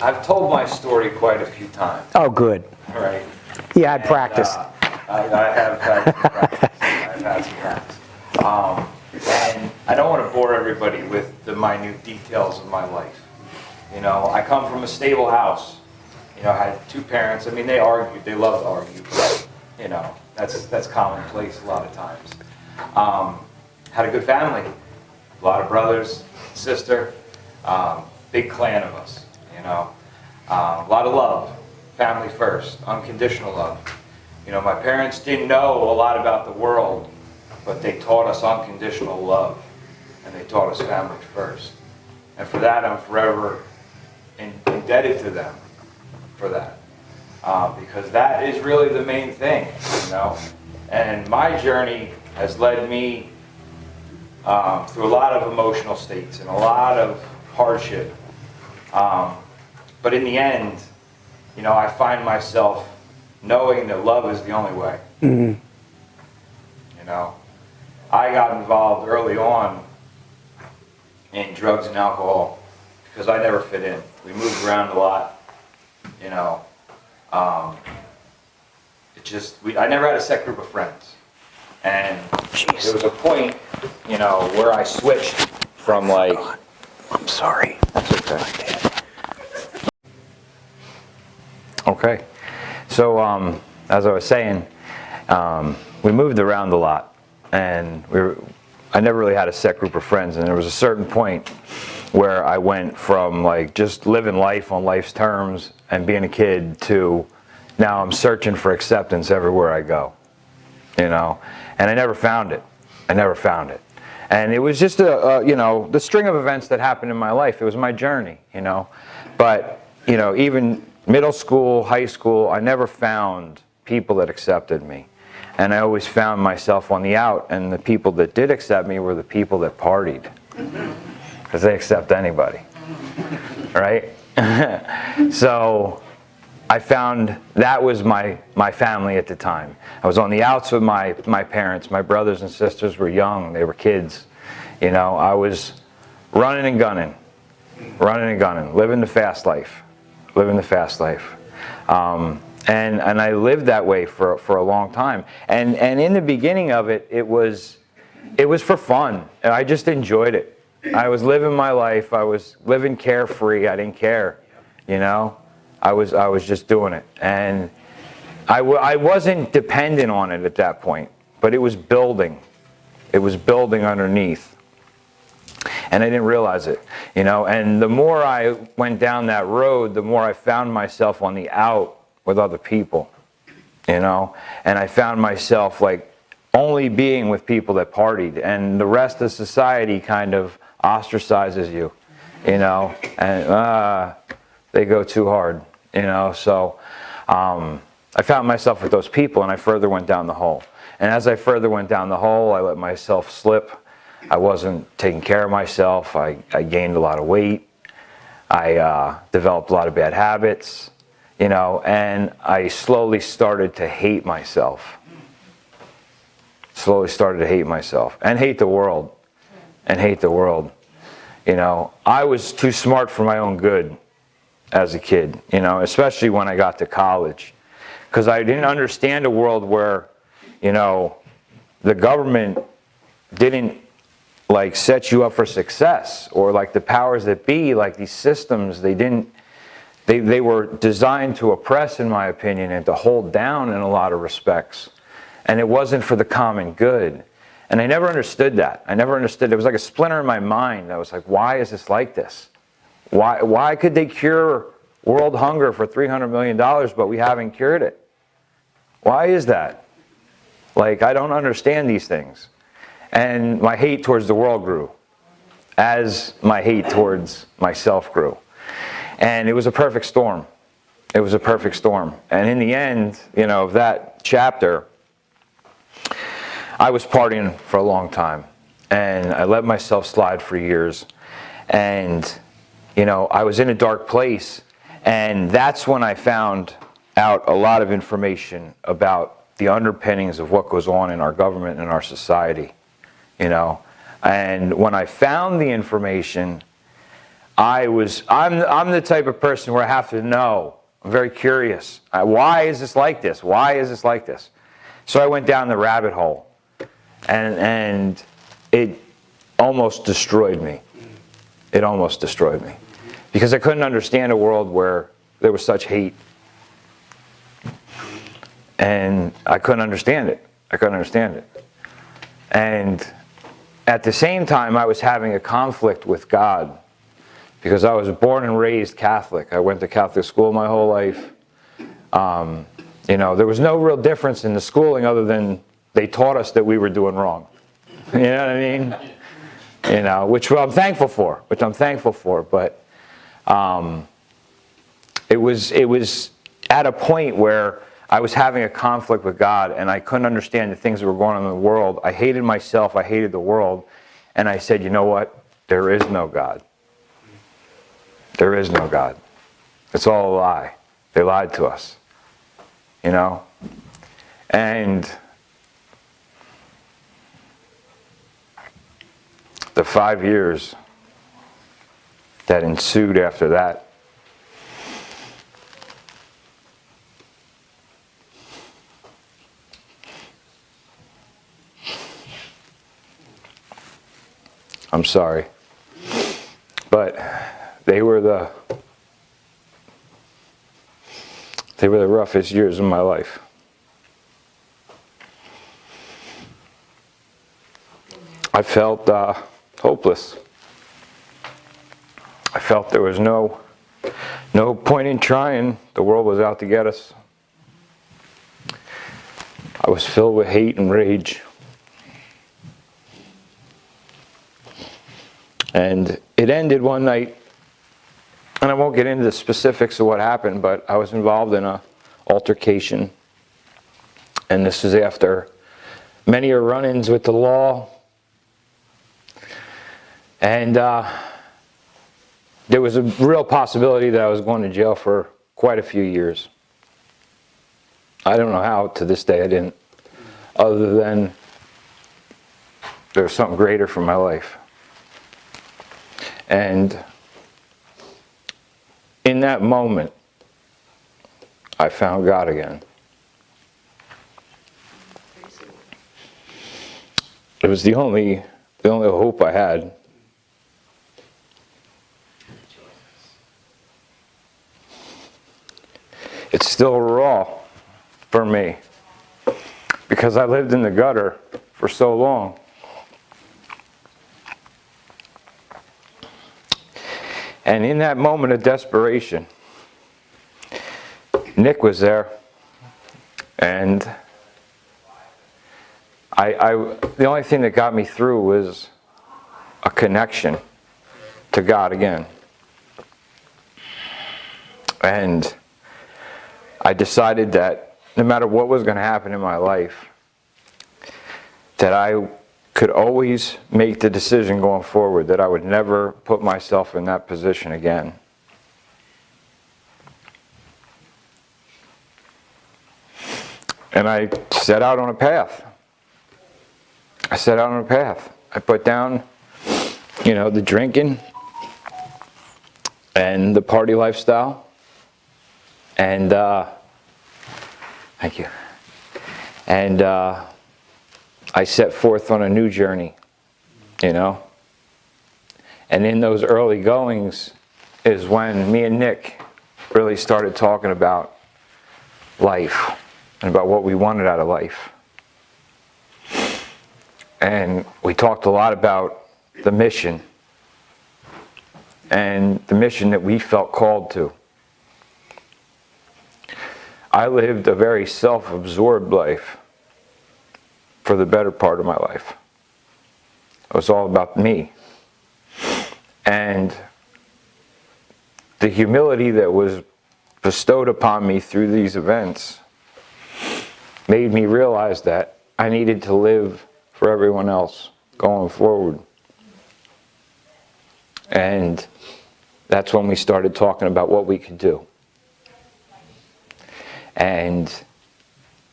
I've told my story quite a few times. Oh, good. Right. Yeah, I'd practice. I have had some practice. I've had some practice. And I don't want to bore everybody with the minute details of my life. I come from a stable house. I had two parents. I mean, they argued. They love to argue. But, that's commonplace a lot of times. Had a good family. A lot of brothers, sister. Big clan of us. A lot of love. Family first. Unconditional love. My parents didn't know a lot about the world, but they taught us unconditional love, and they taught us family first. And for that, I'm forever indebted to them for that, because that is really the main thing, And my journey has led me through a lot of emotional states and a lot of hardship. But in the end, I find myself knowing that love is the only way. Mm-hmm. I got involved early on in drugs and alcohol because I never fit in. We moved around a lot. I never had a set group of friends. And there was a point, where I switched from like... I'm sorry. That's okay. Okay. So, as I was saying, we moved around a lot, and I never really had a set group of friends, and there was a certain point where I went from like just living life on life's terms and being a kid to now I'm searching for acceptance everywhere I go, and I never found it. And it was just the string of events that happened in my life. It was my journey, but even middle school, high school, I never found people that accepted me. And I always found myself on the out, and the people that did accept me were the people that partied. Because they accept anybody, right? So I found that was my family at the time. I was on the outs with my parents. My brothers and sisters were young. They were kids. I was running and gunning, living the fast life. And I lived that way for a long time. And in the beginning of it, it was for fun. I just enjoyed it. I was living my life. I was living carefree. I didn't care, I was just doing it. And I wasn't dependent on it at that point, but it was building. It was building underneath. And I didn't realize it, and the more I went down that road, the more I found myself on the out with other people, and I found myself like only being with people that partied, and the rest of society kind of ostracizes you, and they go too hard, so I found myself with those people, and I further went down the hole. And as I further went down the hole, I let myself slip. I wasn't taking care of myself. I gained a lot of weight. I developed a lot of bad habits, and I slowly started to hate myself. And hate the world. I was too smart for my own good as a kid, especially when I got to college. Because I didn't understand a world where, the government didn't like set you up for success, or like the powers that be, like these systems, they were designed to oppress, in my opinion, and to hold down in a lot of respects. And it wasn't for the common good. And I never understood that. It was like a splinter in my mind. I was like, why is this like this? Why could they cure world hunger for $300 million, but we haven't cured it? Why is that? Like, I don't understand these things. And my hate towards the world grew as my hate towards myself grew. And it was a perfect storm. And in the end, of that chapter, I was partying for a long time. And I let myself slide for years. And, I was in a dark place. And that's when I found out a lot of information about the underpinnings of what goes on in our government and our society. And when I found the information, I'm the type of person where I have to know. I'm very curious. Why is this like this? Why is this like this? So I went down the rabbit hole, and it almost destroyed me. It almost destroyed me. Because I couldn't understand a world where there was such hate. And I couldn't understand it. I couldn't understand it. And at the same time, I was having a conflict with God. Because I was born and raised Catholic. I went to Catholic school my whole life. There was no real difference in the schooling other than they taught us that we were doing wrong. You know what I mean? Which I'm thankful for. But it was at a point where I was having a conflict with God, and I couldn't understand the things that were going on in the world. I hated myself. I hated the world. And I said, you know what? There is no God. There is no God. It's all a lie. They lied to us. And the 5 years that ensued after that, I'm sorry, but they were the roughest years of my life. I felt hopeless. I felt there was no point in trying. The world was out to get us. I was filled with hate and rage. And it ended one night, and I won't get into the specifics of what happened, but I was involved in an altercation. And this is after many run-ins with the law. And there was a real possibility that I was going to jail for quite a few years. I don't know how, to this day I didn't, other than there was something greater for my life. And in that moment, I found God again. It was the only hope I had. It's still raw for me because I lived in the gutter for so long. And in that moment of desperation, Nick was there, and the only thing that got me through was a connection to God again. And I decided that no matter what was going to happen in my life, that I could always make the decision going forward that I would never put myself in that position again. And I set out on a path. I put down, the drinking and the party lifestyle. And, thank you. And I set forth on a new journey, And in those early goings is when me and Nick really started talking about life and about what we wanted out of life. And we talked a lot about the mission and the mission that we felt called to. I lived a very self-absorbed life for the better part of my life. It was all about me. And the humility that was bestowed upon me through these events made me realize that I needed to live for everyone else going forward. And that's when we started talking about what we could do. And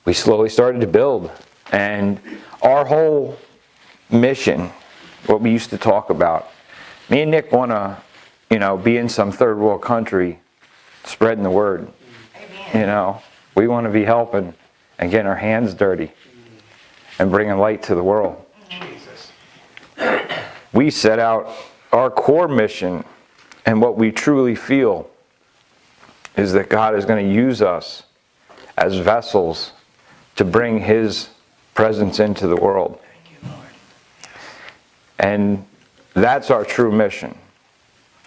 we slowly started to build. And our whole mission, what we used to talk about, me and Nick want to be in some third world country spreading the word. We want to be helping and getting our hands dirty and bringing light to the world. Jesus. We set out our core mission, and what we truly feel is that God is going to use us as vessels to bring His presence into the world. Thank you, Lord. And that's our true mission.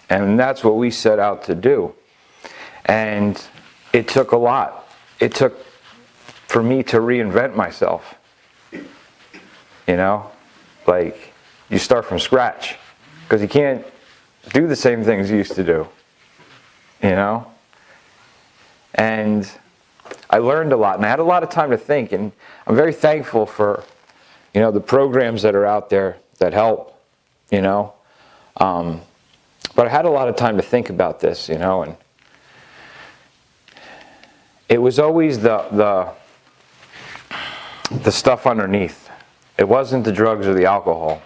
And that's what we set out to do. And it took a lot. It took for me to reinvent myself. Like you start from scratch. Because you can't do the same things you used to do. And I learned a lot. And I had a lot of time to think. And I'm very thankful for, the programs that are out there that help, But I had a lot of time to think about this, and it was always the stuff underneath. It wasn't the drugs or the alcohol.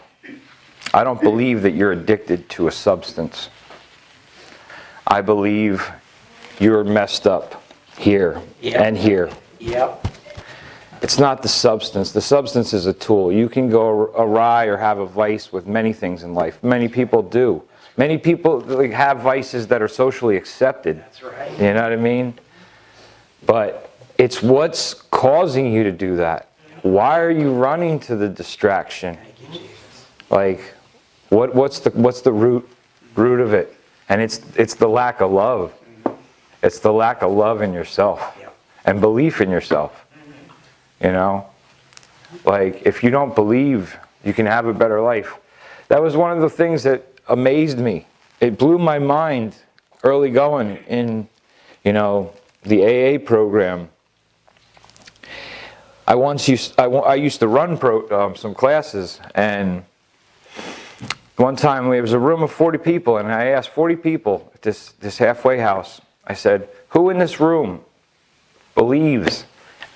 I don't believe that you're addicted to a substance. I believe you're messed up here and here. Yep. It's not the substance. The substance is a tool. You can go awry or have a vice with many things in life. Many people do. Many people have vices that are socially accepted. That's right. You know what I mean? But it's what's causing you to do that. Why are you running to the distraction? Thank you, Jesus. Like, what's the root of it? And it's the lack of love. It's the lack of love in yourself and belief in yourself. Like if you don't believe you can have a better life. That was one of the things that amazed me. It blew my mind early going in, the AA program. I used to run some classes, and one time there was a room of 40 people, and I asked 40 people at this halfway house. I said, "Who in this room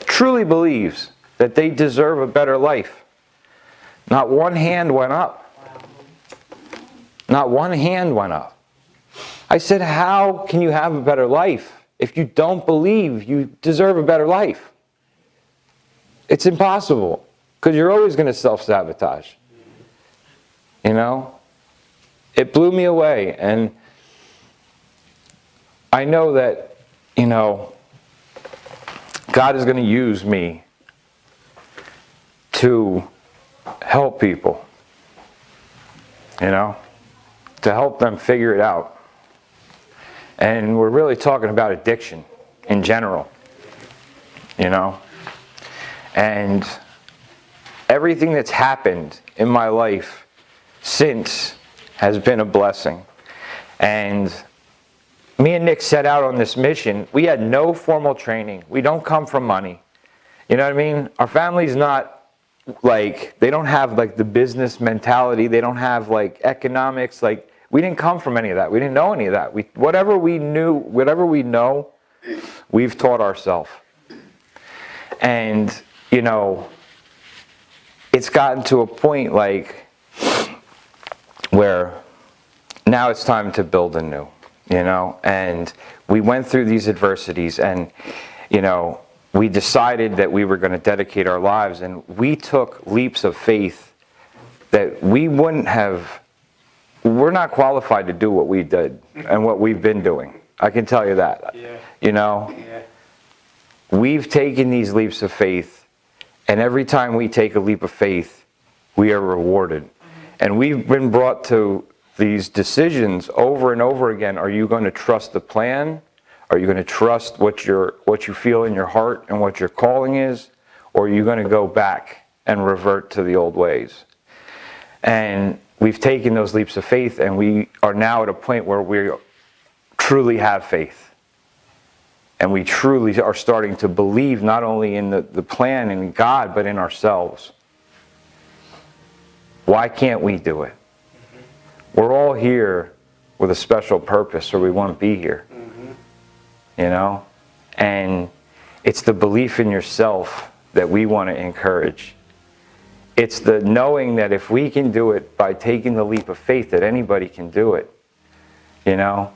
truly believes that they deserve a better life?" Not one hand went up. Not one hand went up. I said, "How can you have a better life if you don't believe you deserve a better life?" It's impossible, because you're always going to self-sabotage. It blew me away, and I know that, God is going to use me to help people, to help them figure it out. And we're really talking about addiction in general, And everything that's happened in my life since has been a blessing. And me and Nick set out on this mission. We had no formal training. We don't come from money. You know what I mean? Our family's not they don't have the business mentality. They don't have economics. We didn't come from any of that. We didn't know any of that. Whatever we know, we've taught ourselves. And, it's gotten to a point where now it's time to build anew, and we went through these adversities, and, we decided that we were going to dedicate our lives, and we took leaps of faith that we're not qualified to do what we did and what we've been doing. I can tell you that. Yeah. We've taken these leaps of faith, and every time we take a leap of faith, we are rewarded. And we've been brought to these decisions over and over again. Are you going to trust the plan? Are you going to trust what you feel in your heart and what your calling is? Or are you going to go back and revert to the old ways? And we've taken those leaps of faith, and we are now at a point where we truly have faith. And we truly are starting to believe not only in the plan and in God, but in ourselves. Why can't we do it? We're all here with a special purpose, or we wouldn't be here. And it's the belief in yourself that we want to encourage. It's the knowing that if we can do it by taking the leap of faith, that anybody can do it. you know.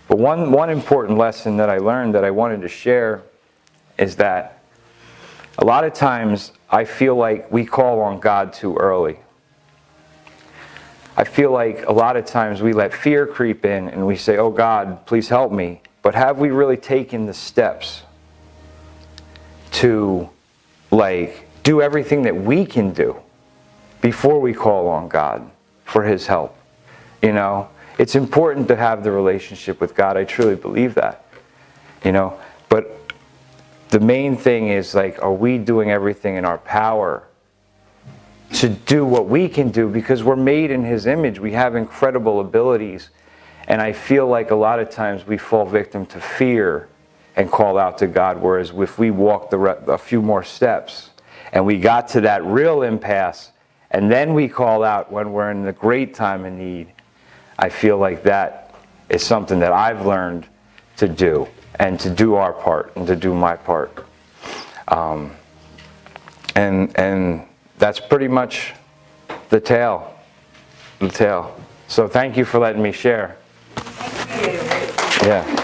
But one important lesson that I learned that I wanted to share is that a lot of times I feel like we call on God too early. I feel like a lot of times we let fear creep in and we say, oh God, please help me. But have we really taken the steps to do everything that we can do before we call on God for His help? You know, it's important to have the relationship with God. I truly believe that. You know, but the main thing is are we doing everything in our power to do what we can do, because we're made in His image. We have incredible abilities. And I feel like a lot of times we fall victim to fear and call out to God, whereas if we walk a few more steps and we got to that real impasse and then we call out when we're in the great time of need, I feel like that is something that I've learned to do, and to do our part and to do my part. And that's pretty much the tale. So thank you for letting me share. Thank you. Yeah.